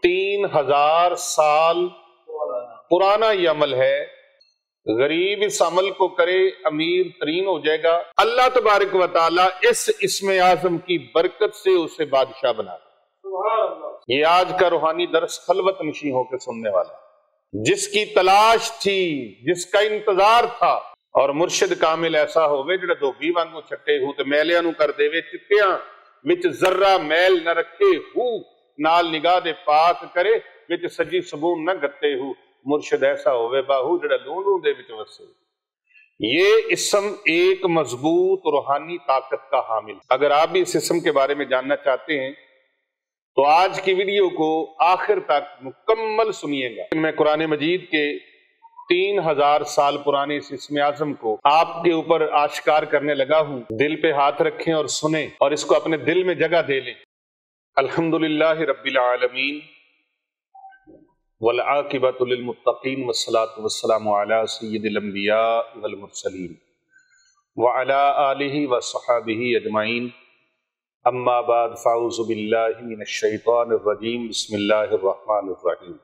3000 سال پرانا یہ عمل ہے. غریب اس عمل کو کرے امیر ترین ہو جائے گا. اللہ تبارک و تعالیٰ اس اسم اعظم کی برکت سے اسے بادشاہ بنا دے. یہ آج کا روحانی درس خلوت نشیں ہو کے سننے والا، جس کی تلاش تھی، جس کا انتظار تھا، اور مرشد کامل ایسا ہوئے جڑا دھوبی وانگو چھٹے ہو تے میلیاں نو کر دے وے چٹیاں وچ ذرہ میل نہ رکھے ہو، نال نگاہ دے پاک کرے وچ سجی سبون نہ گتے ہو. مرشد ایسا ہوئے باہو جڑا لونوں دے وچ وسے. یہ اسم ایک مضبوط روحانی طاقت کا حامل. اگر آپ بھی اس اسم کے بارے میں جاننا چاہتے ہیں تو آج کی ویڈیو کو آخر تک مکمل سنیے گا. میں قرآن مجید کے 3000 سال پرانے اس اسم اعظم کو آپ کے اوپر آشکار کرنے لگا ہوں. دل پہ ہاتھ رکھیں اور سنیں اور اس کو اپنے دل میں جگہ دے لیں. الحمدللہ رب العالمین والعاقبۃ للمتقین والصلاة والسلام علی سید الانبیاء والمرسلین وعلی آلہ وصحابہ اجمعین. اما بعد فاعوذ باللہ من الشیطان الرجیم. بسم اللہ الرحمن الرحیم.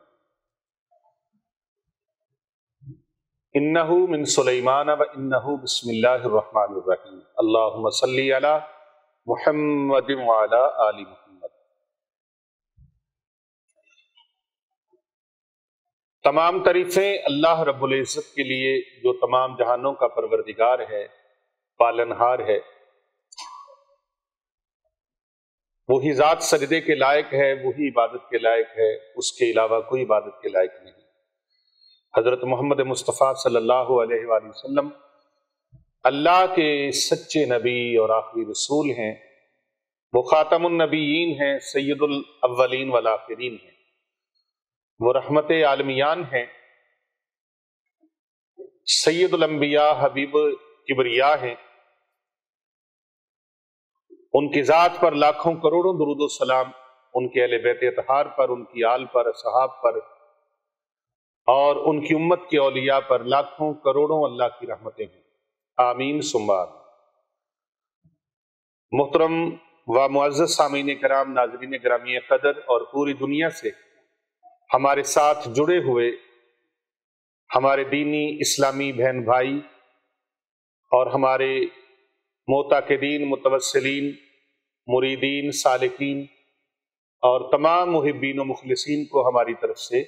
انہ من سلیمان و انہ بسم اللہ الرحمن الرحیم. اللہم صلی علی محمد وعلی آل محمد. تمام تعریفیں اللہ رب العزت کے لیے جو تمام جہانوں کا پروردگار ہے، پالنہار ہے. وہی ذات سجدے کے لائق ہے، وہی عبادت کے لائق ہے، اس کے علاوہ کوئی عبادت کے لائق نہیں. حضرت محمد مصطفیٰ صلی اللہ علیہ وآلہ وسلم اللہ کے سچے نبی اور آخری رسول ہیں. وہ خاتم النبیین ہیں، سید الاولین والآخرین ہیں. وہ رحمت عالمیان ہیں، سید الانبیاء حبیب کبریا ہیں. ان کی ذات پر لاکھوں کروڑوں درود و سلام، ان کے اہل بیت اطہار پر، ان کی آل پر، اصحاب پر، اور ان کی امت کے اولیاء پر لاکھوں کروڑوں اللہ کی رحمتیں ہیں. آمین ثم آمین. محترم و معزز سامعین کرام، ناظرین گرامی قدر اور پوری دنیا سے ہمارے ساتھ جڑے ہوئے ہمارے دینی اسلامی بہن بھائی اور ہمارے معتقدین، متوسلین، مریدین، سالکین اور تمام محبین و مخلصین کو ہماری طرف سے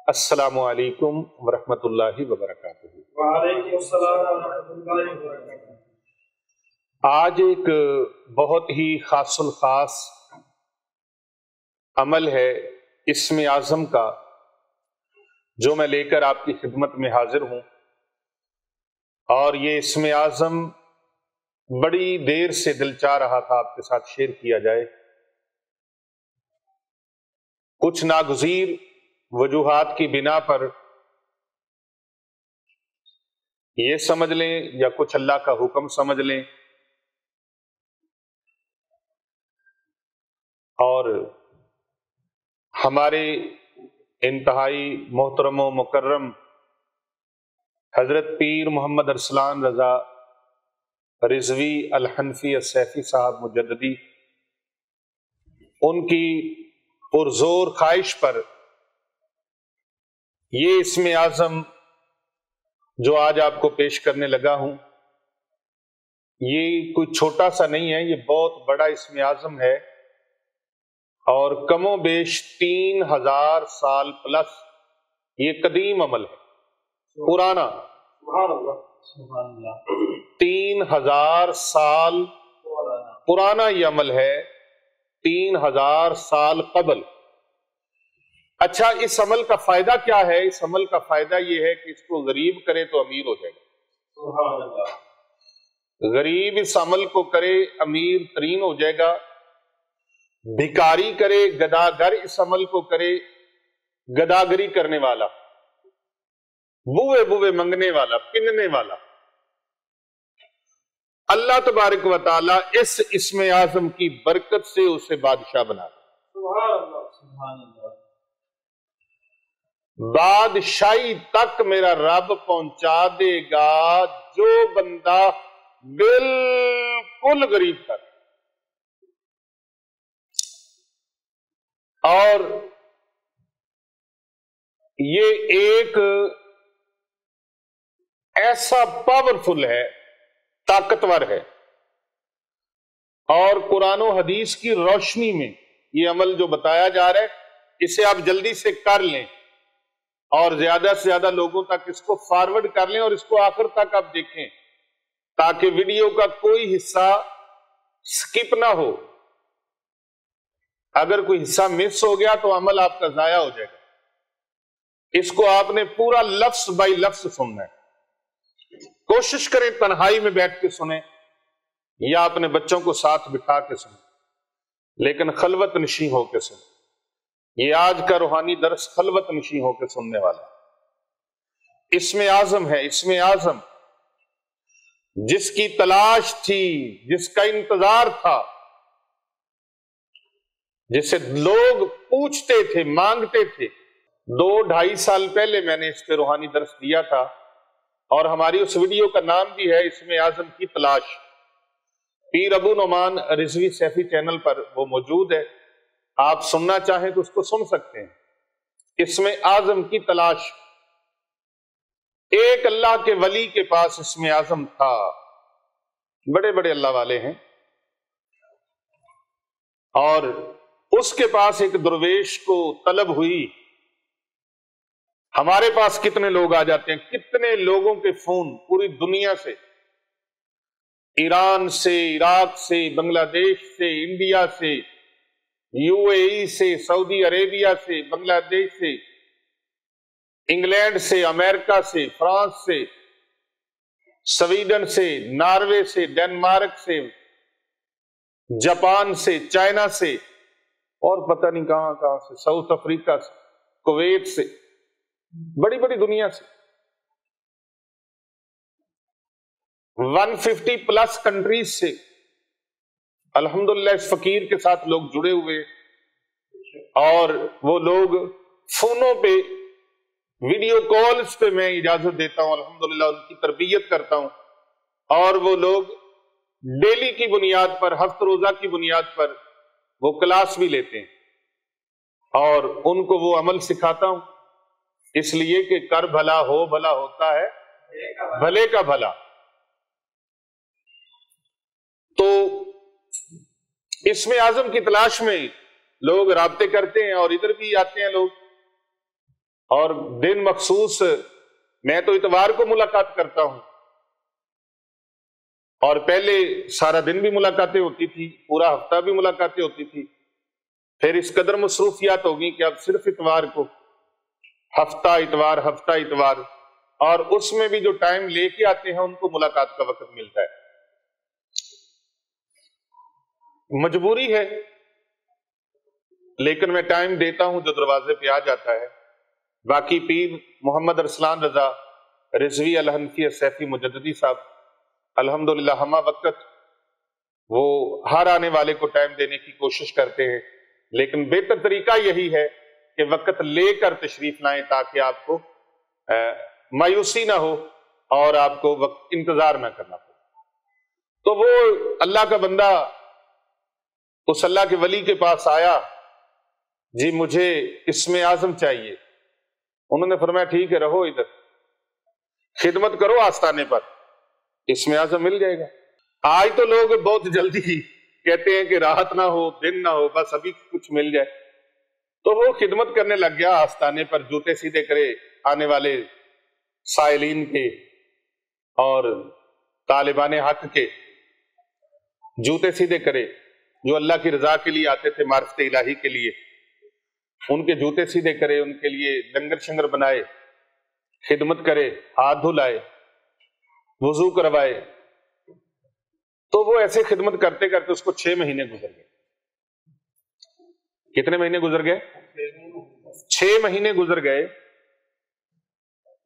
السلام علیکم ورحمۃ اللہ وبرکاتہ. وعلیکم السلام ورحمۃ اللہ وبرکاتہ. آج ایک بہت ہی خاص الخاص عمل ہے اسم اعظم کا، جو میں لے کر آپ کی خدمت میں حاضر ہوں. اور یہ اسم اعظم بڑی دیر سے دل چاہ رہا تھا آپ کے ساتھ شیئر کیا جائے. کچھ ناگزیر وجوہات کی بنا پر یہ سمجھ لیں یا کچھ اللہ کا حکم سمجھ لیں، اور ہمارے انتہائی محترم و مکرم حضرت پیر محمد ارسلان رضا رضوی الحنفی السیفی صاحب مجددی، ان کی پرزور خواہش پر یہ اسم اعظم جو آج آپ کو پیش کرنے لگا ہوں، یہ کوئی چھوٹا سا نہیں ہے، یہ بہت بڑا اسم اعظم ہے. اور کم و بیش 3000 سال پلس یہ قدیم عمل ہے، پرانا. سبحان اللہ، سبحان اللہ. 3000 سال پرانا یہ عمل ہے، 3000 سال قبل. اچھا، اس عمل کا فائدہ کیا ہے؟ اس عمل کا فائدہ یہ ہے کہ اس کو غریب کرے تو امیر ہو جائے گا. سبحان اللہ. غریب اس عمل کو کرے امیر ترین ہو جائے گا. بھکاری کرے، گداگر اس عمل کو کرے، گداگری کرنے والا، بوئے بوئے منگنے والا، پننے والا، اللہ تبارک و تعالیٰ اس اسم اعظم کی برکت سے اسے بادشاہ بنا دے. سبحان اللہ، سبحان اللہ. بادشاہی تک میرا رب پہنچا دے گا جو بندہ بالکل غریب تھا. اور یہ ایک ایسا پاورفل ہے، طاقتور ہے، اور قرآن و حدیث کی روشنی میں یہ عمل جو بتایا جا رہا ہے، اسے آپ جلدی سے کر لیں اور زیادہ سے زیادہ لوگوں تک اس کو فارورڈ کر لیں اور اس کو آخر تک آپ دیکھیں تاکہ ویڈیو کا کوئی حصہ سکپ نہ ہو۔ اگر کوئی حصہ مس ہو گیا تو عمل آپ کا ضائع ہو جائے گا۔ اس کو آپ نے پورا لفظ بائی لفظ سننا ہے۔ کوشش کریں تنہائی میں بیٹھ کے سنیں یا اپنے بچوں کو ساتھ بٹھا کے سنیں، لیکن خلوت نشیں ہو کے سنیں۔ یہ آج کا روحانی درس خلوت نشیں ہو کے سننے والا ہے۔ اسم اعظم ہے، اسم اعظم جس کی تلاش تھی، جس کا انتظار تھا، جسے لوگ پوچھتے تھے، مانگتے تھے۔ 2-2.5 سال پہلے میں نے اس پہ روحانی درس دیا تھا، اور ہماری اس ویڈیو کا نام بھی ہے اسم اعظم کی تلاش۔ پیر ابو نعمان رضوی سیفی چینل پر وہ موجود ہے، آپ سننا چاہیں تو اس کو سن سکتے ہیں۔ اسم اعظم کی تلاش۔ ایک اللہ کے ولی کے پاس اسم اعظم تھا، بڑے بڑے اللہ والے ہیں، اور اس کے پاس ایک درویش کو طلب ہوئی۔ ہمارے پاس کتنے لوگ آ جاتے ہیں، کتنے لوگوں کے فون پوری دنیا سے، ایران سے، عراق سے، بنگلہ دیش سے، انڈیا سے، UAE سے، سعودی عربیہ سے، بنگلہ دیش سے، انگلینڈ سے، امریکہ سے، فرانس سے، سویڈن سے، ناروے سے، ڈنمارک سے، جاپان سے، چائنا سے، اور پتہ نہیں کہاں کہاں سے، ساؤتھ افریقہ سے، کویت سے، بڑی بڑی دنیا سے، 150+ کنٹریز سے الحمدللہ اس فقیر کے ساتھ لوگ جڑے ہوئے، اور وہ لوگ فونوں پہ، ویڈیو کالز پہ میں اجازت دیتا ہوں، الحمدللہ ان کی تربیت کرتا ہوں، اور وہ لوگ ڈیلی کی بنیاد پر، ہفتہ روزہ کی بنیاد پر وہ کلاس بھی لیتے ہیں، اور ان کو وہ عمل سکھاتا ہوں، اس لیے کہ کر بھلا ہو بھلا ہوتا ہے بھلے کا بھلا۔ تو اسم اعظم کی تلاش میں لوگ رابطے کرتے ہیں، اور ادھر بھی آتے ہیں لوگ، اور دن مخصوص، میں تو اتوار کو ملاقات کرتا ہوں، اور پہلے سارا دن بھی ملاقاتیں ہوتی تھی، پورا ہفتہ بھی ملاقاتیں ہوتی تھی، پھر اس قدر مصروفیات ہوگی کہ اب صرف اتوار کو، ہفتہ اتوار، ہفتہ اتوار، اور اس میں بھی جو ٹائم لے کے آتے ہیں ان کو ملاقات کا وقت ملتا ہے۔ مجبوری ہے، لیکن میں ٹائم دیتا ہوں جو دروازے پہ آ جاتا ہے۔ باقی پیر محمد ارسلان رضا رضوی الحنفی سیفی مجددی صاحب الحمدللہ ہمہ وقت وہ ہر آنے والے کو ٹائم دینے کی کوشش کرتے ہیں، لیکن بہتر طریقہ یہی ہے کہ وقت لے کر تشریف لائیں تاکہ آپ کو مایوسی نہ ہو اور آپ کو وقت انتظار نہ کرنا پڑے۔ تو وہ اللہ کا بندہ اس اللہ کے ولی کے پاس آیا، جی مجھے اسم اعظم چاہیے۔ انہوں نے فرمایا ٹھیک ہے، رہو ادھر، خدمت کرو آستانے پر، اسم اعظم مل جائے گا۔ آج تو لوگ بہت جلدی ہی کہتے ہیں کہ راحت نہ ہو، دن نہ ہو، بس ابھی کچھ مل جائے۔ تو وہ خدمت کرنے لگ گیا آستانے پر، جوتے سیدھے کرے آنے والے سائلین کے اور طالبان حق کے جوتے سیدھے کرے، جو اللہ کی رضا کے لیے آتے تھے، معرفت الہی کے لیے، ان کے جوتے سیدھے کرے، ان کے لیے لنگر شنگر بنائے، خدمت کرے، ہاتھ دھلائے، وضو کروائے۔ تو وہ ایسے خدمت کرتے کرتے اس کو 6 مہینے گزر گئے۔ کتنے مہینے گزر گئے؟ 6 مہینے گزر گئے۔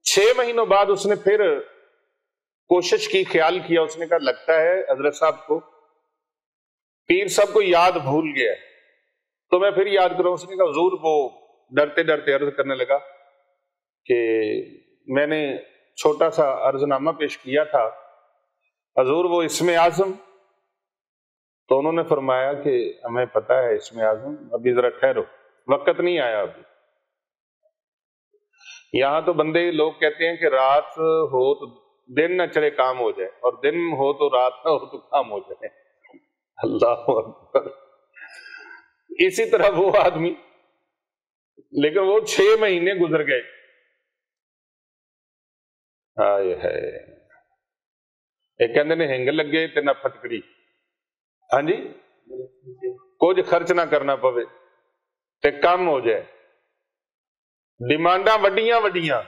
6 مہینوں بعد اس نے پھر کوشش کی، خیال کیا، اس نے کہا لگتا ہے حضرت صاحب کو، پیر صاحب کو یاد بھول گیا ہے، تو میں پھر یاد کروں۔ اس نے کہا حضور، وہ ڈرتے ڈرتے عرض کرنے لگا کہ میں نے چھوٹا سا عرض نامہ پیش کیا تھا حضور، وہ اسم اعظم۔ تو انہوں نے فرمایا کہ ہمیں پتہ ہے اسم اعظم، ابھی ذرا ٹھہرو، وقت نہیں آیا ابھی۔ یہاں تو بندے لوگ کہتے ہیں کہ رات ہو تو دن نہ چڑھے کام ہو جائے، اور دن ہو تو رات نہ ہو تو کام ہو جائے۔ اللہ اکبر۔ اسی طرح وہ آدمی، لیکن وہ 6 مہینے گزر گئے، ہائے ہائے، ایک کہندے نے ہنگ لگے تے نہ پھٹکڑی، ہاں جی، کچھ خرچ نہ کرنا پوے تے کم ہو جائے، ڈیمانڈاں وڈیاں وڈیاں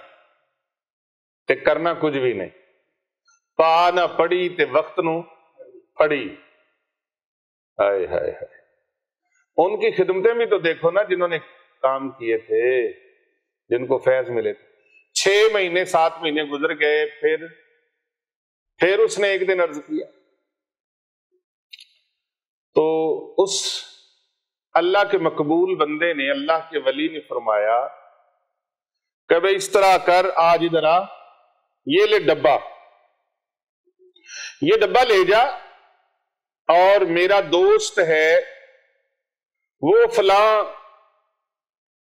تے کرنا کچھ بھی نہیں، پا نہ پڑی تے وقت نو پڑی، ہائے ہائے ہائے۔ ان کی خدمتیں بھی تو دیکھو نا، جنہوں نے کام کیے تھے، جن کو فیض ملے تھے۔ 6 مہینے 7 مہینے گزر گئے، پھر اس نے ایک دن عرض کیا تو اس اللہ کے مقبول بندے نے، اللہ کے ولی نے فرمایا کہ بھئی اس طرح کر، آج ادھر آ، یہ لے ڈبہ، یہ ڈبہ لے جا، اور میرا دوست ہے وہ فلاں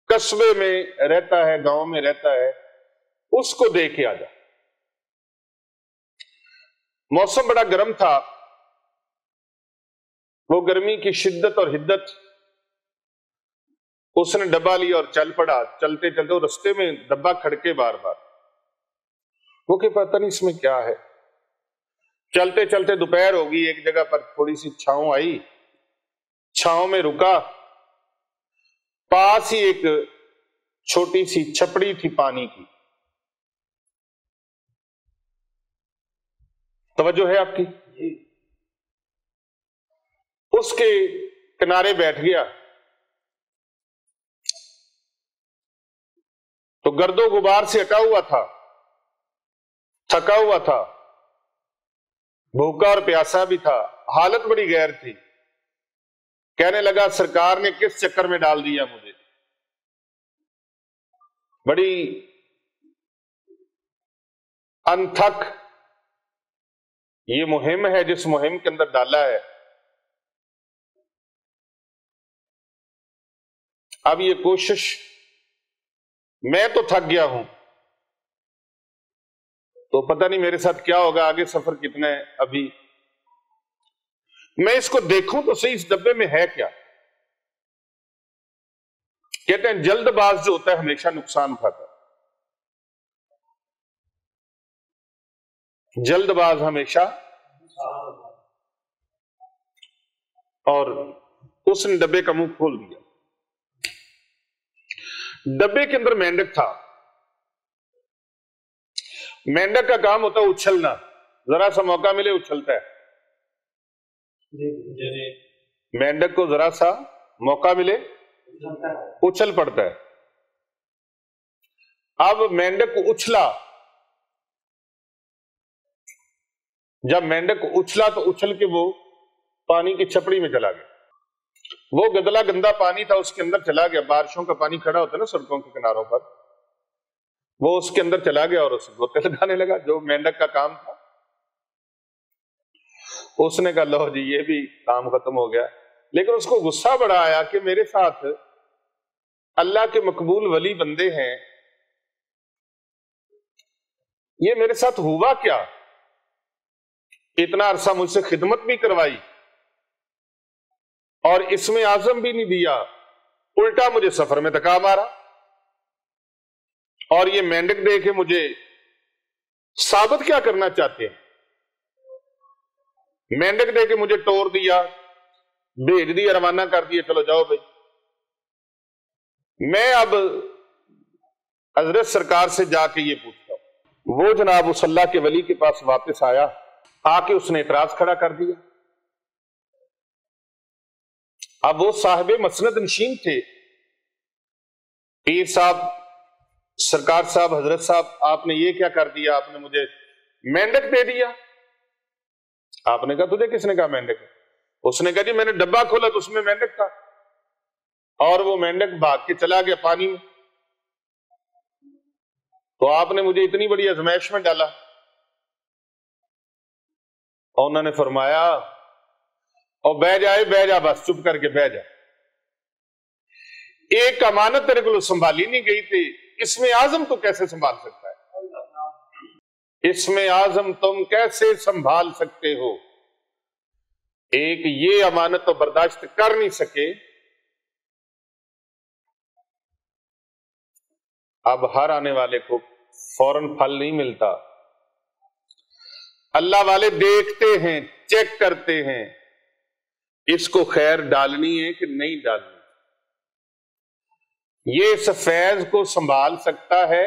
قصبے میں رہتا ہے، گاؤں میں رہتا ہے، اس کو دے کے آ جا۔ موسم بڑا گرم تھا، وہ گرمی کی شدت اور حدت، اس نے ڈبہ لیا اور چل پڑا۔ چلتے چلتے رستے میں ڈبہ کھڑکے بار بار، وہ کہ پتہ نہیں اس میں کیا ہے۔ چلتے چلتے دوپہر ہوگی، ایک جگہ پر تھوڑی سی چھاؤں آئی، چھاؤں میں رکا، پاس ہی ایک چھوٹی سی چھپڑی تھی پانی کی، توجہ ہے آپ کی؟ اس کے کنارے بیٹھ گیا تو گرد و غبار سے ہٹا ہوا تھا، تھکا ہوا تھا، بھوکا اور پیاسا بھی تھا، حالت بڑی غیر تھی۔ کہنے لگا سرکار نے کس چکر میں ڈال دیا مجھے، بڑی انتھک یہ مہم ہے جس مہم کے اندر ڈالا ہے۔ اب یہ کوشش، میں تو تھک گیا ہوں، تو پتہ نہیں میرے ساتھ کیا ہوگا، آگے سفر کتنا ہے، ابھی میں اس کو دیکھوں تو صحیح، اس ڈبے میں ہے کیا۔ کہتے ہیں جلد باز جو ہوتا ہے ہمیشہ نقصان اٹھاتا ہے، جلد باز ہمیشہ، اور اس نے ڈبے کا منہ کھول دیا۔ ڈبے کے اندر مینڈک تھا۔ مینڈک کا کام ہوتا ہے اچھلنا، ذرا سا موقع ملے اچھلتا ہے۔ مینڈک کو ذرا سا موقع ملے اچھل پڑتا ہے۔ اب مینڈک اچھلا، جب مینڈک اچھلا تو اچھل کے وہ پانی کی چھپڑی میں چلا گیا۔ وہ گدلا گندا پانی تھا، اس کے اندر چلا گیا۔ بارشوں کا پانی کھڑا ہوتا ہے نا سڑکوں کے کناروں پر، وہ اس کے اندر چلا گیا اور اسے گوتے لگانے لگا، جو مینڈک کا کام تھا۔ اس نے کہا لو جی یہ بھی کام ختم ہو گیا، لیکن اس کو غصہ بڑا آیا کہ میرے ساتھ اللہ کے مقبول ولی بندے ہیں، یہ میرے ساتھ ہوا کیا؟ اتنا عرصہ مجھ سے خدمت بھی کروائی اور اس میں اعظم بھی نہیں دیا، الٹا مجھے سفر میں دھکا مارا، اور یہ مینڈک دے کے مجھے ثابت کیا کرنا چاہتے ہیں؟ مینڈک دے کے مجھے ٹور دیا، بھیج دیا، روانہ کر دیا، چلو جاؤ بھائی۔ میں اب حضرت سرکار سے جا کے یہ پوچھتا ہوں۔ وہ جناب اس اللہ کے ولی کے پاس واپس آیا، آ کے اس نے اعتراض کھڑا کر دیا۔ اب وہ صاحب مسند نشین تھے، پیر صاحب، سرکار صاحب، حضرت صاحب، آپ نے یہ کیا کر دیا؟ آپ نے مجھے مینڈک دے دیا۔ آپ نے کہا تجھے کس نے کہا مینڈک؟ اس نے کہا جی میں نے ڈبہ کھولا تو اس میں مینڈک تھا، اور وہ مینڈک بھاگ کے چلا گیا پانی میں، تو آپ نے مجھے اتنی بڑی آزمائش میں ڈالا۔ اور انہوں نے فرمایا اور بہ جا، بس چپ کر کے بہ جا، ایک امانت تیرے کو سنبھالی نہیں گئی تھی، اسم اعظم تو کیسے سنبھال سکتا ہے؟ اسم اعظم تم کیسے سنبھال سکتے ہو؟ ایک یہ امانت تو برداشت کر نہیں سکے. اب ہر آنے والے کو فوراً پھل نہیں ملتا. اللہ والے دیکھتے ہیں، چیک کرتے ہیں اس کو خیر ڈالنی ہے کہ نہیں ڈالنی. یہ اس فیض کو سنبھال سکتا ہے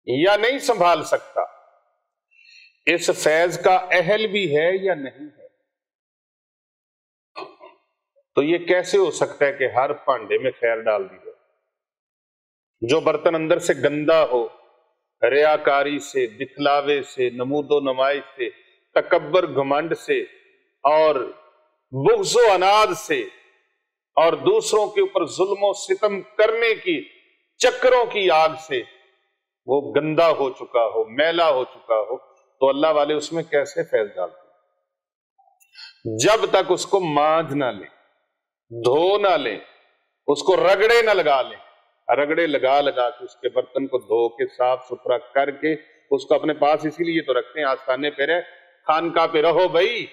یا نہیں سنبھال سکتا؟ اس فیض کا اہل بھی ہے یا نہیں ہے؟ تو یہ کیسے ہو سکتا ہے کہ ہر پانڈے میں خیر ڈال دی جائے؟ جو برتن اندر سے گندا ہو، ریاکاری سے، دکھلاوے سے، نمود و نمائش سے، تکبر گھمنڈ سے، اور بغض و عناد سے، اور دوسروں کے اوپر ظلم و ستم کرنے کی چکروں کی آگ سے وہ گندا ہو چکا ہو، میلا ہو چکا ہو، تو اللہ والے اس میں کیسے فیض ڈالتے ہیں؟ جب تک اس کو مانجھ نہ لیں، دھو نہ لیں، اس کو رگڑے نہ لگا لیں. رگڑے لگا لگا کے اس کے برتن کو دھو کے صاف ستھرا کر کے اس کو اپنے پاس اسی لیے تو رکھتے ہیں آستانے پہ رہے، خانقاہ پہ رہو بھائی،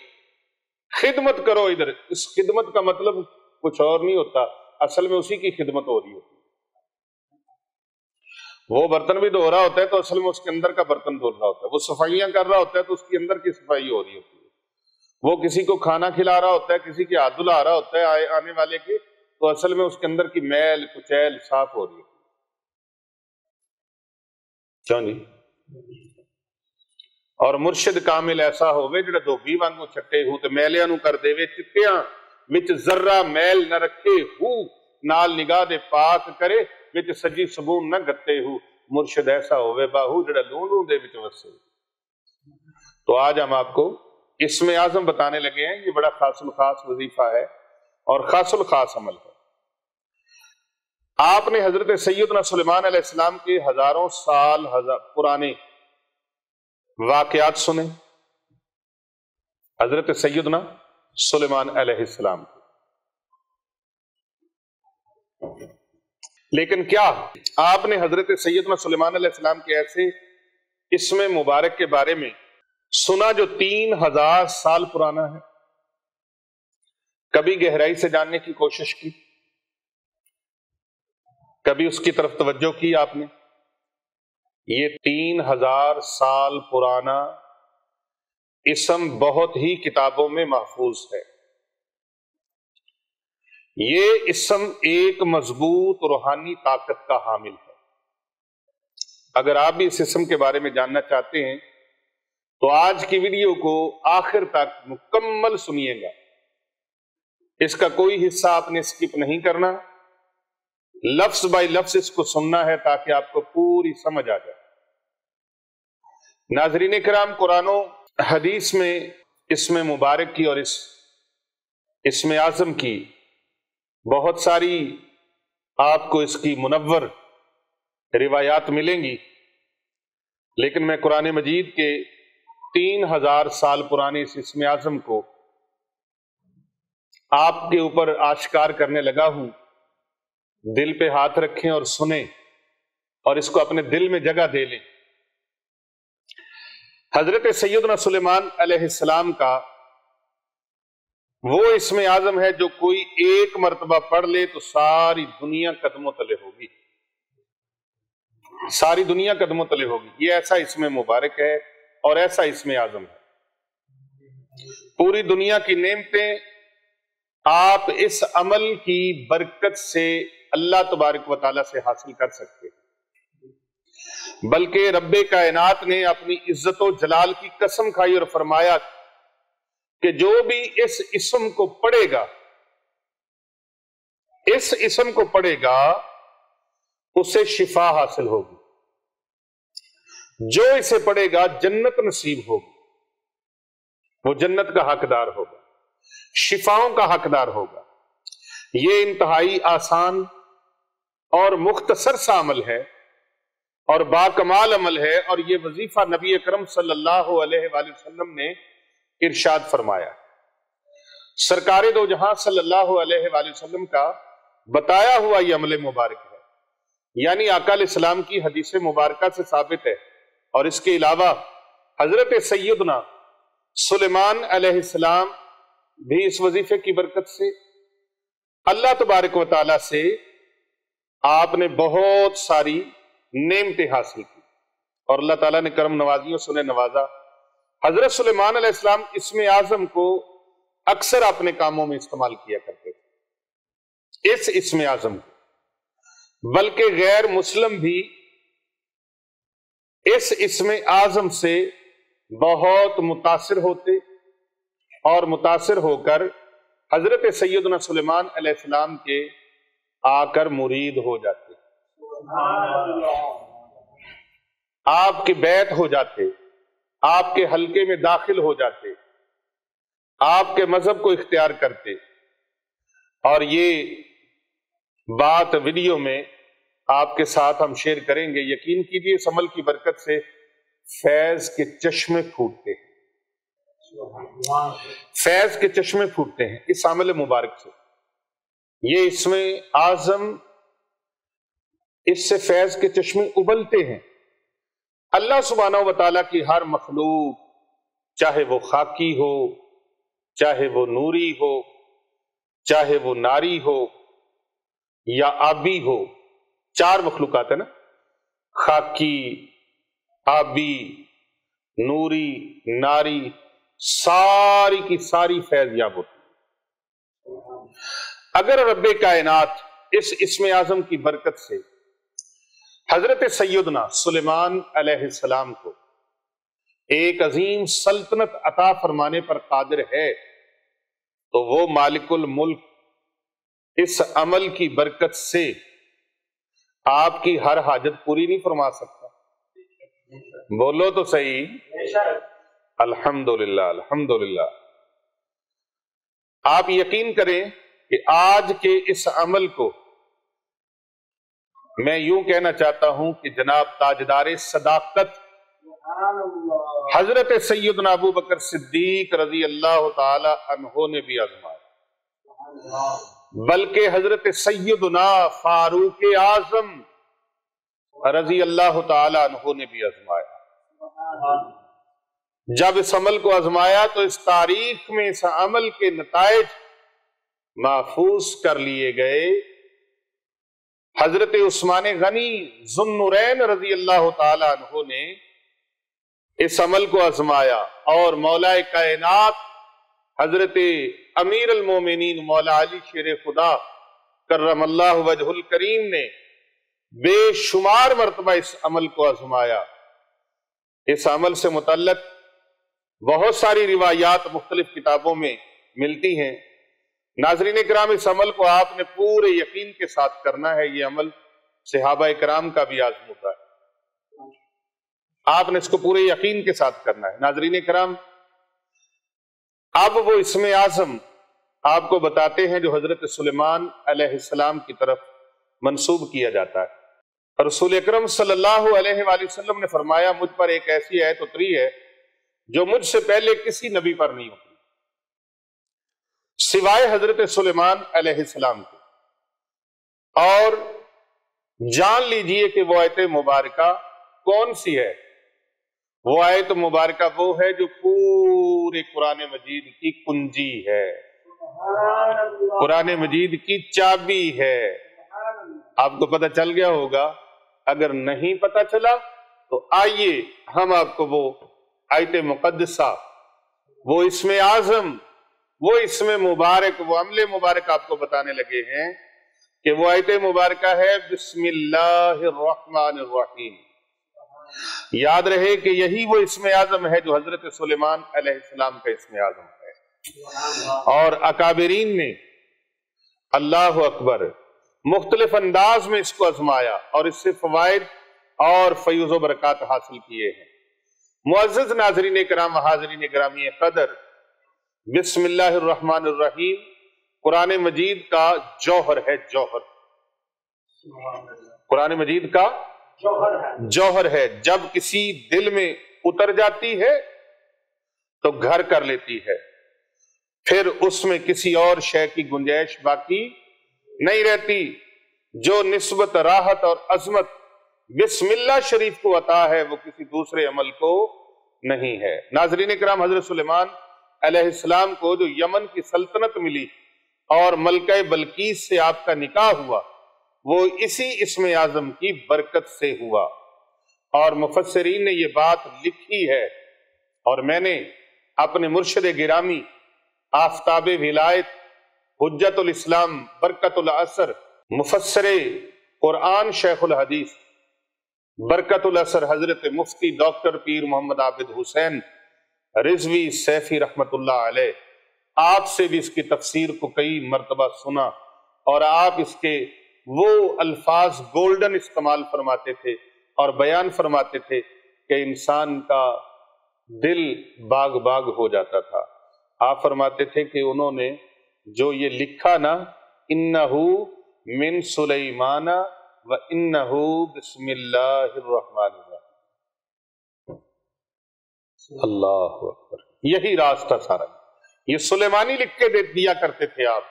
خدمت کرو. ادھر اس خدمت کا مطلب کچھ اور نہیں ہوتا، اصل میں اسی کی خدمت ہو رہی ہوتی ہے. وہ برتن بھی دھو رہا ہوتا ہے تو اصل میں اس کے اندر کا برتن دھو رہا ہوتا ہے. وہ صفائیاں کر رہا ہوتا ہے تو اس کے اندر کی صفائی ہو رہی ہوتی ہے. وہ کسی کو کھانا کھلا رہا ہوتا ہے، کسی کے ہاتھ دھلا رہا ہوتا ہے آنے والے کے، تو اصل میں اس کے اندر کی میل کچیل صاف ہو رہی ہے. کیوں جی؟ اور مرشد کامل ایسا ہوئے جڑا دھوبی وانگو چھٹے ہو تے میلیاں نو کر دے وے چٹیاں وچ ذرہ میل نہ رکھے ہو، نال نگاہ دے پاک کرے وچ سجی صبون نہ گتے ہو. مرشد ایسا ہوئے باہو جڑا لون لون دے وچ وسے. تو آج ہم آپ کو اسم اعظم بتانے لگے ہیں. یہ بڑا خاص الخاص وظیفہ ہے اور خاص الخاص عمل ہے. آپ نے حضرت سیدنا سلیمان علیہ السلام کے ہزاروں سال پرانے واقعات سنے. حضرت سیدنا سلیمان علیہ السلام. لیکن کیا آپ نے حضرت سیدنا سلیمان علیہ السلام کے ایسے اسم مبارک کے بارے میں سنا جو 3000 سال پرانا ہے؟ کبھی گہرائی سے جاننے کی کوشش کی؟ کبھی اس کی طرف توجہ کی آپ نے؟ یہ 3000 سال پرانا اسم بہت ہی کتابوں میں محفوظ ہے. یہ اسم ایک مضبوط روحانی طاقت کا حامل ہے. اگر آپ بھی اس اسم کے بارے میں جاننا چاہتے ہیں تو آج کی ویڈیو کو آخر تک مکمل سنیے گا. اس کا کوئی حصہ آپ نے اسکپ نہیں کرنا، لفظ بائی لفظ اس کو سننا ہے تاکہ آپ کو پوری سمجھ آ جائے. ناظرین کرام، قرآن و حدیث میں اسم مبارک کی اور اسم اعظم کی بہت ساری آپ کو اس کی منور روایات ملیں گی، لیکن میں قرآن مجید کے 3000 سال پرانے اس اسم اعظم کو آپ کے اوپر آشکار کرنے لگا ہوں. دل پہ ہاتھ رکھیں اور سنیں اور اس کو اپنے دل میں جگہ دے لیں. حضرت سیدنا سلیمان علیہ السلام کا وہ اسم اعظم ہے جو کوئی ایک مرتبہ پڑھ لے تو ساری دنیا قدموں تلے ہوگی. ساری دنیا قدموں تلے ہوگی. یہ ایسا اسم مبارک ہے اور ایسا اسم اعظم ہے. پوری دنیا کی نعمتیں آپ اس عمل کی برکت سے اللہ تبارک و تعالیٰ سے حاصل کر سکتے ہیں. بلکہ رب کائنات نے اپنی عزت و جلال کی قسم کھائی اور فرمایا کہ جو بھی اس اسم کو پڑھے گا اسے شفا حاصل ہوگی. جو اسے پڑھے گا جنت نصیب ہوگی، وہ جنت کا حقدار ہوگا، شفاؤں کا حقدار ہوگا. یہ انتہائی آسان اور مختصر سا عمل ہے اور باکمال عمل ہے، اور یہ وظیفہ نبی اکرم صلی اللہ علیہ وآلہ وسلم نے ارشاد فرمایا. سرکار دو جہاں صلی اللہ علیہ وآلہ وسلم کا بتایا ہوا یہ عمل مبارک ہے. یعنی آقا علیہ السلام کی حدیث مبارکہ سے ثابت ہے، اور اس کے علاوہ حضرت سیدنا سلیمان علیہ السلام بھی اس وظیفے کی برکت سے اللہ تبارک و تعالیٰ سے آپ نے بہت ساری نعمتیں حاصل کی، اور اللہ تعالیٰ نے کرم نوازیوں سے انہیں نوازا۔ حضرت سلیمان علیہ السلام اسم اعظم کو اکثر اپنے کاموں میں استعمال کیا کرتے تھے، اس اسم اعظم کو، بلکہ غیر مسلم بھی اس اسم اعظم سے بہت متاثر ہوتے اور متاثر ہو کر حضرت سیدنا سلیمان علیہ السلام کے آ کر مرید ہو جاتے، آپ کے بیعت ہو جاتے، آپ کے حلقے میں داخل ہو جاتے، آپ کے مذہب کو اختیار کرتے۔ اور یہ بات ویڈیو میں آپ کے ساتھ ہم شیئر کریں گے۔ یقین کیجیے اس عمل کی برکت سے فیض کے چشمے پھوٹتے ہیں، فیض کے چشمے پھوٹتے ہیں اس عمل مبارک سے۔ یہ اسم اعظم، اس سے فیض کے چشمے ابلتے ہیں۔ اللہ سبحانہ و تعالیٰ کی ہر مخلوق، چاہے وہ خاکی ہو، چاہے وہ نوری ہو، چاہے وہ ناری ہو یا آبی ہو، چار مخلوقات ہیں نا، خاکی، آبی، نوری، ناری، ساری کی ساری فیض یاب ہوتی۔ اگر رب کائنات اس اسم اعظم کی برکت سے حضرت سیدنا سلیمان علیہ السلام کو ایک عظیم سلطنت عطا فرمانے پر قادر ہے، تو وہ مالک الملک اس عمل کی برکت سے آپ کی ہر حاجت پوری نہیں فرما سکتا؟ بولو تو صحیح، الحمدللہ الحمدللہ۔ آپ یقین کریں کہ آج کے اس عمل کو میں یوں کہنا چاہتا ہوں کہ جناب تاجدار صداقت حضرت سیدنا ابو بکر صدیق رضی اللہ تعالی عنہ نے بھی آزمایا، بلکہ حضرت سیدنا فاروق اعظم رضی اللہ تعالی عنہ نے بھی آزمایا۔ جب اس عمل کو آزمایا تو اس تاریخ میں اس عمل کے نتائج محفوظ کر لیے گئے۔ حضرت عثمان غنی ذو النورین رضی اللہ تعالی عنہ نے اس عمل کو آزمایا، اور مولا کائنات حضرت امیر المومنین مولا علی شیر خدا کرم اللہ وجہ الکریم نے بے شمار مرتبہ اس عمل کو آزمایا۔ اس عمل سے متعلق بہت ساری روایات مختلف کتابوں میں ملتی ہیں۔ ناظرین کرام، اس عمل کو آپ نے پورے یقین کے ساتھ کرنا ہے۔ یہ عمل صحابہ کرام کا بھی آزمودہ ہے، آپ نے اس کو پورے یقین کے ساتھ کرنا ہے۔ ناظرین کرام، اب وہ اسم اعظم آپ کو بتاتے ہیں جو حضرت سلیمان علیہ السلام کی طرف منسوب کیا جاتا ہے۔ رسول اکرم صلی اللہ علیہ وآلہ وسلم نے فرمایا، مجھ پر ایک ایسی آیت اتری ہے جو مجھ سے پہلے کسی نبی پر نہیں اتری سوائے حضرت سلیمان علیہ السلام کے، اور جان لیجئے کہ وہ آیت مبارکہ کون سی ہے۔ وہ آیت مبارکہ وہ ہے جو پورے قرآن مجید کی کنجی ہے، قرآن مجید کی چابی ہے۔ آپ کو پتہ چل گیا ہوگا، اگر نہیں پتہ چلا تو آئیے ہم آپ کو وہ آیت مقدسہ، وہ اسم اعظم، وہ اسم مبارک، وہ عمل مبارک آپ کو بتانے لگے ہیں کہ وہ آیت مبارکہ ہے بسم اللہ الرحمن الرحیم۔ یاد رہے کہ یہی وہ اسم اعظم ہے جو حضرت سلیمان علیہ السلام کا اسم اعظم ہے، اور اکابرین نے اللہ اکبر مختلف انداز میں اس کو آزمایا اور اس سے فوائد اور فیوز و برکات حاصل کیے ہیں۔ معزز ناظرین کرام، حاضرین گرامی قدر، بسم اللہ الرحمن الرحیم قرآن مجید کا جوہر ہے، جوہر، قرآن مجید کا جوہر ہے۔ جب کسی دل میں اتر جاتی ہے تو گھر کر لیتی ہے، پھر اس میں کسی اور شے کی گنجائش باقی نہیں رہتی۔ جو نسبت راحت اور عظمت بسم اللہ شریف کو عطا ہے وہ کسی دوسرے عمل کو نہیں ہے۔ ناظرین کرام، حضرت سلیمان علیہ السلام کو جو یمن کی سلطنت ملی اور ملکہ بلقیس سے آپ کا نکاح ہوا، وہ اسی اسم اعظم کی برکت سے ہوا۔ اور مفسرین نے یہ بات لکھی ہے، اور میں نے اپنے مرشد گرامی آفتاب ولایت حجت الاسلام برکت الاثر مفسر قرآن شیخ الحدیث برکت الاثر حضرت مفتی ڈاکٹر پیر محمد عابد حسین رضوی سیفی رحمت اللہ علیہ، آپ سے بھی اس کی تفسیر کو کئی مرتبہ سنا، اور آپ اس کے وہ الفاظ گولڈن استعمال فرماتے تھے اور بیان فرماتے تھے کہ انسان کا دل باغ باغ ہو جاتا تھا۔ آپ فرماتے تھے کہ انہوں نے جو یہ لکھا نا، انہو من سلیمان و انہو بسم اللہ الرحمن الرحیم، اللہ اکبر، یہی راستہ سارا، یہ سلیمانی لکھ کے دیا کرتے تھے آپ،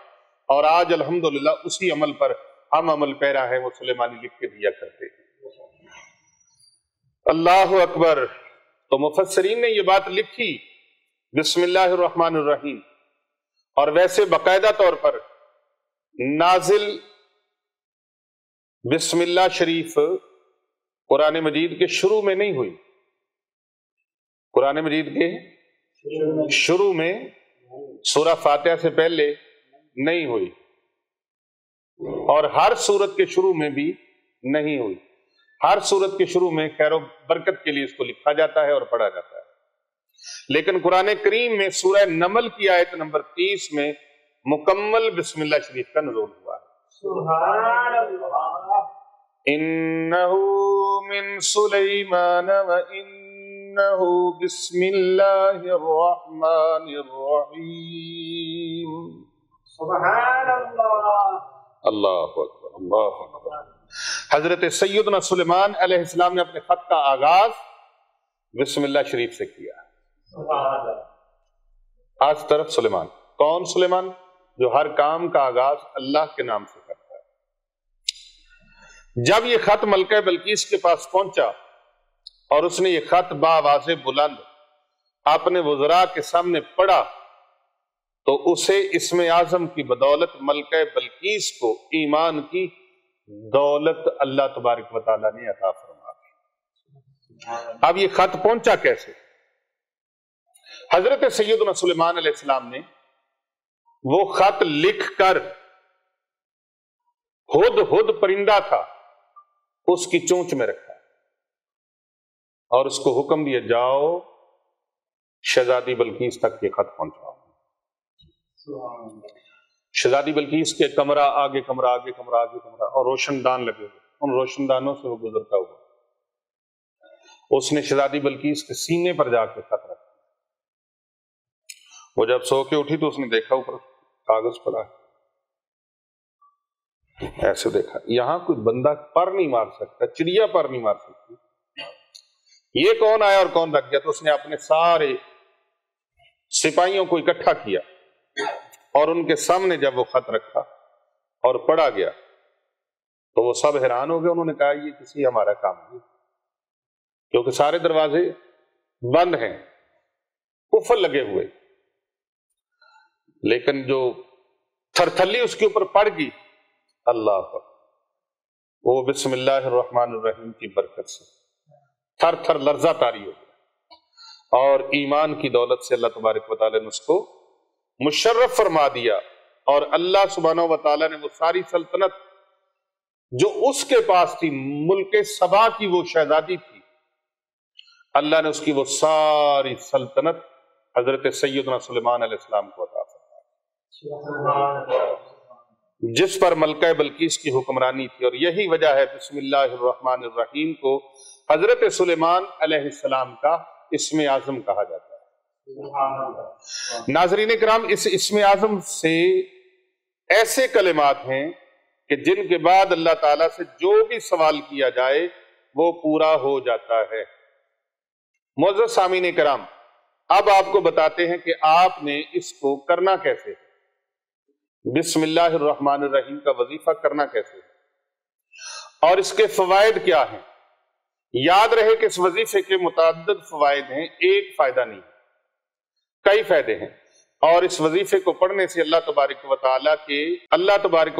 اور آج الحمدللہ اسی عمل پر ہم عمل پیرا ہے، وہ سلیمانی لکھ کے دیا کرتے ہیں۔ اللہ اکبر۔ تو مفسرین نے یہ بات لکھی بسم اللہ الرحمن الرحیم، اور ویسے باقاعدہ طور پر نازل بسم اللہ شریف قرآن مجید کے شروع میں نہیں ہوئی، قرآن مجید کے شروع میں سورہ فاتحہ سے پہلے نہیں ہوئی، اور ہر سورت کے شروع میں بھی نہیں ہوئی۔ ہر سورت کے شروع میں خیر و برکت کے لیے اس کو لکھا جاتا ہے اور پڑھا جاتا ہے، لیکن قرآن کریم میں سورہ نمل کی آیت نمبر 30 میں مکمل بسم اللہ شریف کا نزول ہوا ہے۔ سبحان اللہ۔ انہو من سلیمان و انہو بسم اللہ الرحمن الرحیم۔ سبحان اللہ۔ اللہ اکبر، اللہ اکبر۔ حضرت سیدنا سلیمان علیہ السلام نے اپنے خط کا آغاز بسم اللہ شریف سے کیا۔ سبحان اللہ۔ آج طرف سلیمان، کون سلیمان؟ جو ہر کام کا آغاز اللہ کے نام سے کرتا ہے۔ جب یہ خط ملکہ بلقیس کے پاس پہنچا اور اس نے یہ خط بآواز بلند اپنے وزراء کے سامنے پڑھا، تو اسے اسم اعظم کی بدولت ملکہ بلقیس کو ایمان کی دولت اللہ تبارک و تعالیٰ نے عطا فرما دی۔ اب یہ خط پہنچا کیسے؟ حضرت سیدنا سلیمان علیہ السلام نے وہ خط لکھ کر، ہد ہد پرندہ تھا، اس کی چونچ میں رکھا اور اس کو حکم دیا، جاؤ شہزادی بلقیس تک یہ خط پہنچاؤ۔ شہزادی بلقیس کے کمرہ آگے کمرہ آگے کمرہ آگے کمرہ، اور روشن دان لگے ہوئے، ان روشن دانوں سے وہ گزرتا ہوا، اس نے شہزادی بلقیس کے سینے پر جا کے خط رکھا۔ وہ جب سو کے اٹھی تو اس نے دیکھا اوپر کاغذ پڑا ہے، ایسے دیکھا، یہاں کوئی بندہ پر نہیں مار سکتا، چڑیا پر نہیں مار سکتی، یہ کون آیا اور کون رکھ گیا؟ تو اس نے اپنے سارے سپاہیوں کو اکٹھا کیا اور ان کے سامنے جب وہ خط رکھا اور پڑھا گیا تو وہ سب حیران ہو گئے۔ انہوں نے کہا یہ کسی ہمارا کام نہیں، کیونکہ سارے دروازے بند ہیں، قفل لگے ہوئے، لیکن جو تھرتھلی اس کے اوپر پڑ گئی، اللہ پر، وہ بسم اللہ الرحمن الرحیم کی برکت سے تھر تھر لرزہ طاری ہو گیا، اور ایمان کی دولت سے اللہ تبارک و تعالیٰ نے اس کو مشرف فرما دیا، اور اللہ سبحانہ و تعالیٰ نے وہ ساری سلطنت جو اس کے پاس تھی، ملک سبا کی وہ شہزادی تھی، اللہ نے اس کی وہ ساری سلطنت حضرت سیدنا سلیمان علیہ السلام کو عطا فرمائی، جس پر ملکہ بلقیس کی حکمرانی تھی، اور یہی وجہ ہے بسم اللہ الرحمن الرحیم کو حضرت سلیمان علیہ السلام کا اسم اعظم کہا جاتا ہے۔ ناظرین کرام، اس اسم اعظم سے ایسے کلمات ہیں کہ جن کے بعد اللہ تعالیٰ سے جو بھی سوال کیا جائے وہ پورا ہو جاتا ہے۔ معزز سامعین کرام، اب آپ کو بتاتے ہیں کہ آپ نے اس کو کرنا کیسے ہے، بسم اللہ الرحمن الرحیم کا وظیفہ کرنا کیسے ہے۔ اور اس کے فوائد کیا ہیں؟ یاد رہے کہ اس وظیفے کے متعدد فوائد ہیں، ایک فائدہ نہیں، کئی فائدے ہیں، اور اس وظیفے کو پڑھنے سے اللہ تبارک و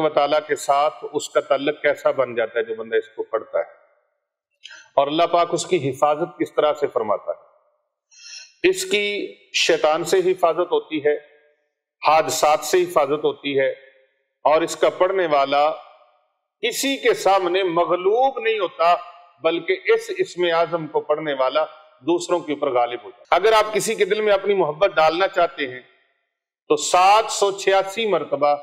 تعالیٰ کے ساتھ اس کا تعلق کیسا بن جاتا ہے جو بندہ اس کو پڑھتا ہے، اور اللہ پاک اس کی حفاظت کس طرح سے فرماتا ہے۔ اس کی شیطان سے حفاظت ہوتی ہے، حادثات سے حفاظت ہوتی ہے، اور اس کا پڑھنے والا کسی کے سامنے مغلوب نہیں ہوتا، بلکہ اس اسم اعظم کو پڑھنے والا دوسروں کے اوپر غالب ہوتا ہے۔ اگر آپ کسی کے دل میں اپنی محبت ڈالنا چاہتے ہیں تو 786 مرتبہ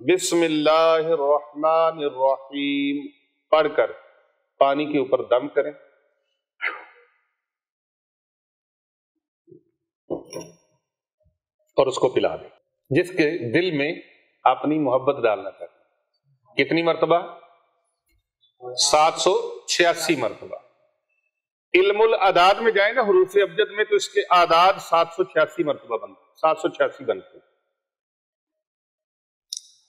بسم اللہ الرحمن الرحیم پڑھ کر پانی کے اوپر دم کریں، اور اس کو پلا دیں جس کے دل میں اپنی محبت ڈالنا چاہتے ہیں۔ کتنی مرتبہ؟ 786 مرتبہ۔ علم العداد میں جائیں نا، حروف ابجد میں، تو اس کے اعداد 786 مرتبہ بنتے، 786 بنتے،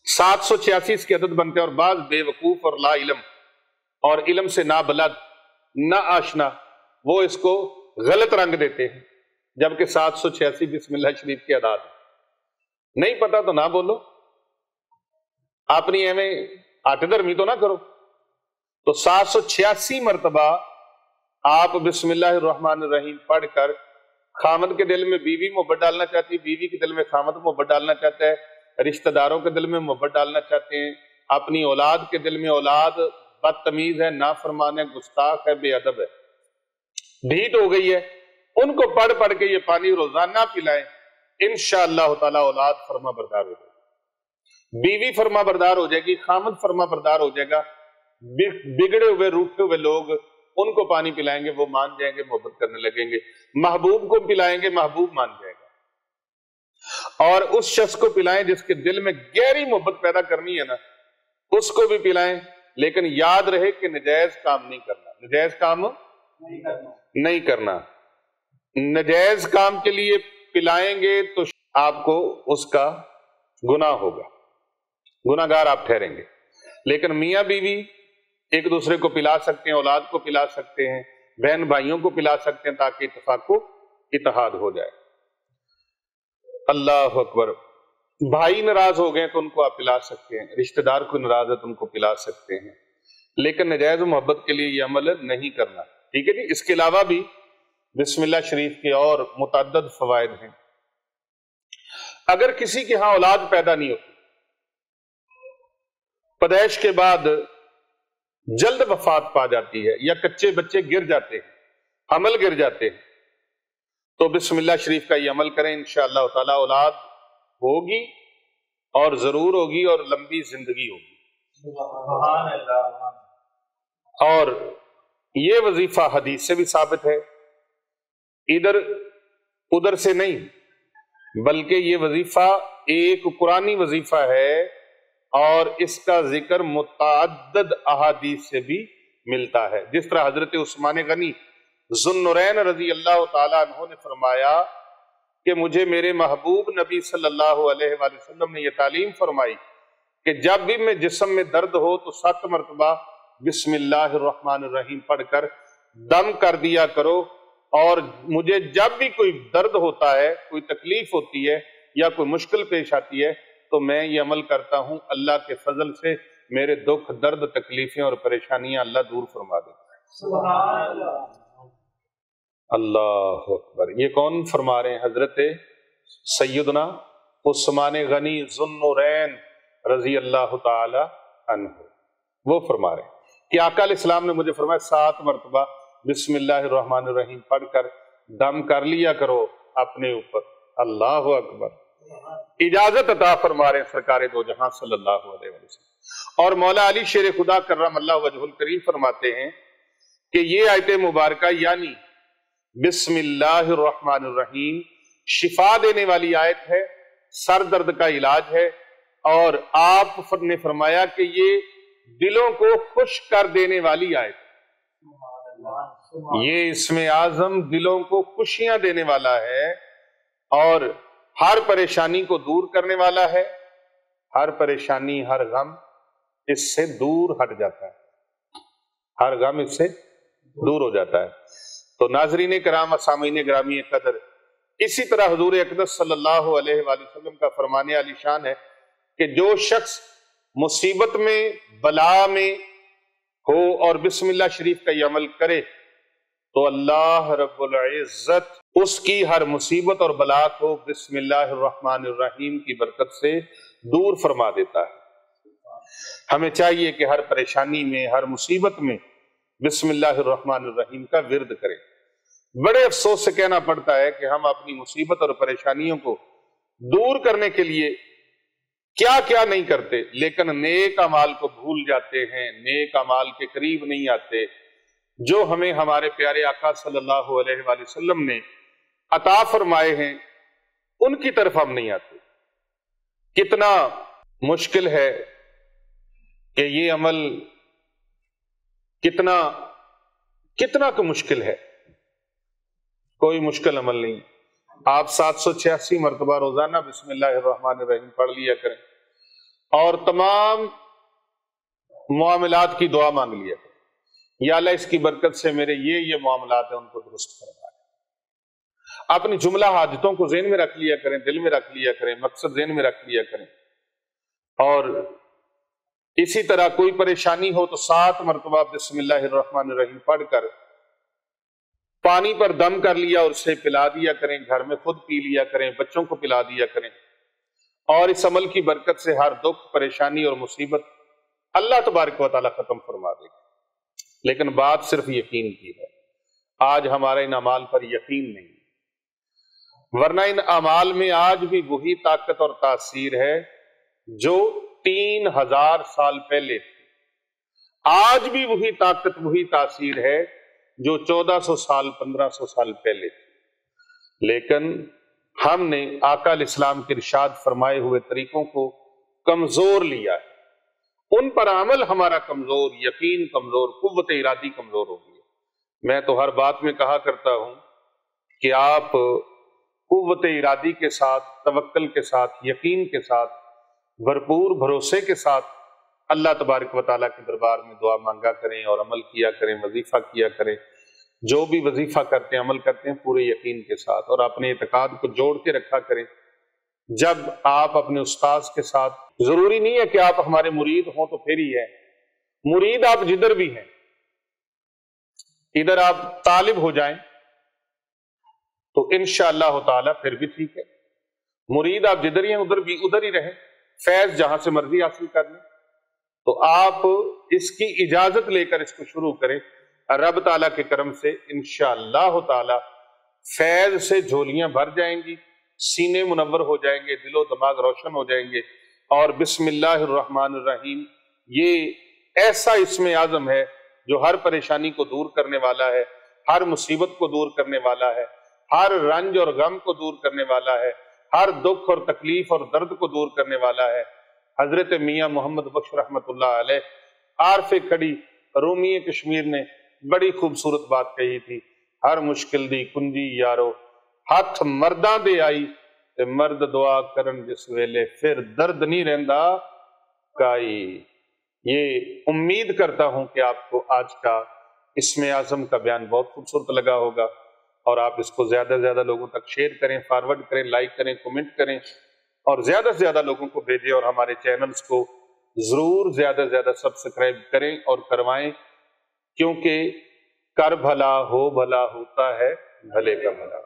786 اس کے عدد بنتے ہیں، اور بعض بے وقوف اور لا علم اور علم سے نا بلد، نا آشنا، وہ اس کو غلط رنگ دیتے ہیں، جبکہ 786 بسم اللہ شریف کی اعداد ہے۔ نہیں پتا تو نہ بولو، اپنی ایویں آٹے درمی تو نہ کرو۔ تو 786 مرتبہ آپ بسم اللہ الرحمن الرحیم پڑھ کر، خامد کے دل میں بیوی محبت ڈالنا چاہتی ہے، بیوی کے دل میں خامد محبت ڈالنا چاہتا ہے، رشتہ داروں کے دل میں محبت ڈالنا چاہتے ہیں، اپنی اولاد کے دل میں، اولاد بدتمیز ہے، نافرمان ہے، گستاخ ہے، بے ادب ہے، ڈھیٹ ہو گئی ہے، ان کو پڑھ پڑھ کے یہ پانی روزانہ پلائیں، انشاءاللہ تعالی اولاد فرما بردار ہو جائے گی، بیوی فرما بردار ہو جائے گی، خامد فرما بردار ہو جائے گا۔ بگڑے ہوئے روٹھے ہوئے لوگ، ان کو پانی پلائیں گے، وہ مان جائیں گے، محبت کرنے لگیں گے۔ محبوب کو پلائیں گے، محبوب مان جائے گا۔ اور اس شخص کو پلائیں جس کے دل میں گہری محبت پیدا کرنی ہے نا، اس کو بھی پلائیں، لیکن یاد رہے کہ نجائز کام نہیں کرنا، نجائز کام نہیں کرنا۔ نجائز کام کے لیے پلائیں گے تو آپ کو اس کا گناہ ہوگا، گناہ گار آپ ٹھہریں گے۔ لیکن میاں بیوی ایک دوسرے کو پلا سکتے ہیں، اولاد کو پلا سکتے ہیں، بہن بھائیوں کو پلا سکتے ہیں، تاکہ اتفاق و اتحاد ہو جائے۔ اللہ اکبر۔ بھائی ناراض ہو گئے تو ان کو آپ پلا سکتے ہیں، رشتہ دار کو ناراض ہے تو ان کو پلا سکتے ہیں، لیکن نجائز و محبت کے لیے یہ عمل نہیں کرنا، ٹھیک ہے جی۔ اس کے علاوہ بھی بسم اللہ شریف کے اور متعدد فوائد ہیں۔ اگر کسی کے ہاں اولاد پیدا نہیں ہوتی، پیدائش کے بعد جلد وفات پا جاتی ہے، یا کچے بچے گر جاتے ہیں، حمل گر جاتے ہیں، تو بسم اللہ شریف کا یہ عمل کریں، انشاءاللہ تعالی اولاد ہوگی، اور ضرور ہوگی، اور لمبی زندگی ہوگی۔ سبحان اللہ۔ اور یہ وظیفہ حدیث سے بھی ثابت ہے، ادھر ادھر سے نہیں، بلکہ یہ وظیفہ ایک قرآنی وظیفہ ہے، اور اس کا ذکر متعدد احادیث سے بھی ملتا ہے۔ جس طرح حضرت عثمان غنی ذو النورین رضی اللہ تعالیٰ عنہ نے فرمایا کہ مجھے میرے محبوب نبی صلی اللہ علیہ وآلہ وسلم نے یہ تعلیم فرمائی کہ جب بھی میں جسم میں درد ہو تو 7 مرتبہ بسم اللہ الرحمن الرحیم پڑھ کر دم کر دیا کرو، اور مجھے جب بھی کوئی درد ہوتا ہے، کوئی تکلیف ہوتی ہے، یا کوئی مشکل پیش آتی ہے، تو میں یہ عمل کرتا ہوں، اللہ کے فضل سے میرے دکھ، درد، تکلیفیں اور پریشانیاں اللہ دور فرما دیتا ہے۔ سبحان اللہ۔ اللہ اکبر۔ یہ کون فرما رہے ہیں؟ حضرت سیدنا عثمان غنی ذو النورین رضی اللہ تعالی عنہ، وہ فرما رہے ہیں کہ آقا علیہ السلام نے مجھے فرمایا 7 مرتبہ بسم اللہ الرحمن الرحیم پڑھ کر دم کر لیا کرو اپنے اوپر۔ اللہ اکبر۔ اجازت عطا فرما رہے ہیں سرکار دو جہاں صلی اللہ علیہ وسلم۔ اور مولا علی شیر خدا کرم اللہ وجہ الکریم فرماتے ہیں کہ یہ آیت مبارکہ یعنی بسم اللہ الرحمن الرحیم شفا دینے والی آیت ہے، سر درد کا علاج ہے، اور آپ نے فرمایا کہ یہ دلوں کو خوش کر دینے والی آیت ہے۔ یہ اسم اعظم دلوں کو خوشیاں دینے والا ہے، اور ہر پریشانی کو دور کرنے والا ہے، ہر پریشانی، ہر غم اس سے دور ہٹ جاتا ہے۔ ہر غم اس سے دور ہو جاتا ہے۔ تو ناظرین کرام، سامعین گرامی قدر، اسی طرح حضور اقدس صلی اللہ علیہ وآلہ وسلم کا فرمان عالی شان ہے کہ جو شخص مصیبت میں، بلا میں ہو اور بسم اللہ شریف کا یہ عمل کرے تو اللہ رب العزت اس کی ہر مصیبت اور بلا کو بسم اللہ الرحمن الرحیم کی برکت سے دور فرما دیتا ہے۔ ہمیں چاہیے کہ ہر پریشانی میں، ہر مصیبت میں بسم اللہ الرحمن الرحیم کا ورد کریں۔ بڑے افسوس سے کہنا پڑتا ہے کہ ہم اپنی مصیبت اور پریشانیوں کو دور کرنے کے لیے کیا کیا نہیں کرتے، لیکن نیک اعمال کو بھول جاتے ہیں، نیک اعمال کے قریب نہیں آتے جو ہمیں ہمارے پیارے آقا صلی اللہ علیہ وآلہ وسلم نے عطا فرمائے ہیں، ان کی طرف ہم نہیں آتے۔ کتنا مشکل ہے کہ یہ عمل، کتنا کو مشکل ہے، کوئی مشکل عمل نہیں۔ آپ 786 مرتبہ روزانہ بسم اللہ الرحمن الرحیم پڑھ لیا کریں اور تمام معاملات کی دعا مانگ لیا کریں، یا اللہ اس کی برکت سے میرے یہ معاملات ہیں ان کو درست فرما۔ اپنی جملہ حاجتوں کو ذہن میں رکھ لیا کریں، دل میں رکھ لیا کریں، مقصد ذہن میں رکھ لیا کریں، اور اسی طرح کوئی پریشانی ہو تو 7 مرتبہ بسم اللہ الرحمن الرحیم پڑھ کر پانی پر دم کر لیا اور اسے پلا دیا کریں، گھر میں خود پی لیا کریں، بچوں کو پلا دیا کریں، اور اس عمل کی برکت سے ہر دکھ، پریشانی اور مصیبت اللہ تبارک و تعالیٰ ختم فرما دے گا۔ لیکن بات صرف یقین کی ہے، آج ہمارے ان اعمال پر یقین نہیں، ورنہ ان اعمال میں آج بھی وہی طاقت اور تاثیر ہے جو 3000 سال پہلے تھی، آج بھی وہی طاقت، وہی تاثیر ہے جو 1400 سال، 1500 سال پہلے تھی، لیکن ہم نے آقا علیہ السلام کے ارشاد فرمائے ہوئے طریقوں کو کمزور لیا ہے، ان پر عمل ہمارا کمزور، یقین کمزور، قوت ارادی کمزور ہو گئی ہے۔ میں تو ہر بات میں کہا کرتا ہوں کہ آپ قوت ارادی کے ساتھ، توکل کے ساتھ، یقین کے ساتھ، بھرپور بھروسے کے ساتھ اللہ تبارک و تعالیٰ کے دربار میں دعا مانگا کریں اور عمل کیا کریں، وظیفہ کیا کریں، جو بھی وظیفہ کرتے ہیں، عمل کرتے ہیں پورے یقین کے ساتھ، اور اپنے اعتقاد کو جوڑ کے رکھا کریں۔ جب آپ اپنے استاذ کے ساتھ، ضروری نہیں ہے کہ آپ ہمارے مرید ہوں تو پھر ہی ہے، مرید آپ جدھر بھی ہیں، ادھر آپ طالب ہو جائیں تو انشاءاللہ تعالی پھر بھی ٹھیک ہے، مرید آپ جدھر ہی ہیں ادھر ہی رہیں، فیض جہاں سے مرضی حاصل کر لیں، تو آپ اس کی اجازت لے کر اس کو شروع کریں، رب تعالیٰ کے کرم سے انشاءاللہ تعالی فیض سے جھولیاں بھر جائیں گی، سینے منور ہو جائیں گے، دل و دماغ روشن ہو جائیں گے، اور بسم اللہ الرحمن الرحیم یہ ایسا اسم اعظم ہے جو ہر پریشانی کو دور کرنے والا ہے، ہر مصیبت کو دور کرنے والا ہے، ہر رنج اور غم کو دور کرنے والا ہے، ہر دکھ اور تکلیف اور درد کو دور کرنے والا ہے۔ حضرت میاں محمد بخش رحمت اللہ علیہ، عارف کھڑی رومی کشمیر نے بڑی خوبصورت بات کہی تھی، ہر مشکل دی کنجی یارو، ہاتھ مرداں دے آئی تے مرد دعا کرن جس ویلے، پھر درد نہیں رہندا کائی۔ یہ امید کرتا ہوں کہ آپ کو آج کا اسم اعظم کا بیان بہت خوبصورت لگا ہوگا، اور آپ اس کو زیادہ سے زیادہ لوگوں تک شیئر کریں، فارورڈ کریں، لائک کریں، کمنٹ کریں، اور زیادہ سے زیادہ لوگوں کو بھیجیں، اور ہمارے چینلز کو ضرور زیادہ سے زیادہ سبسکرائب کریں اور کروائیں، کیونکہ کر بھلا ہو بھلا ہوتا ہے بھلے کا بھلا۔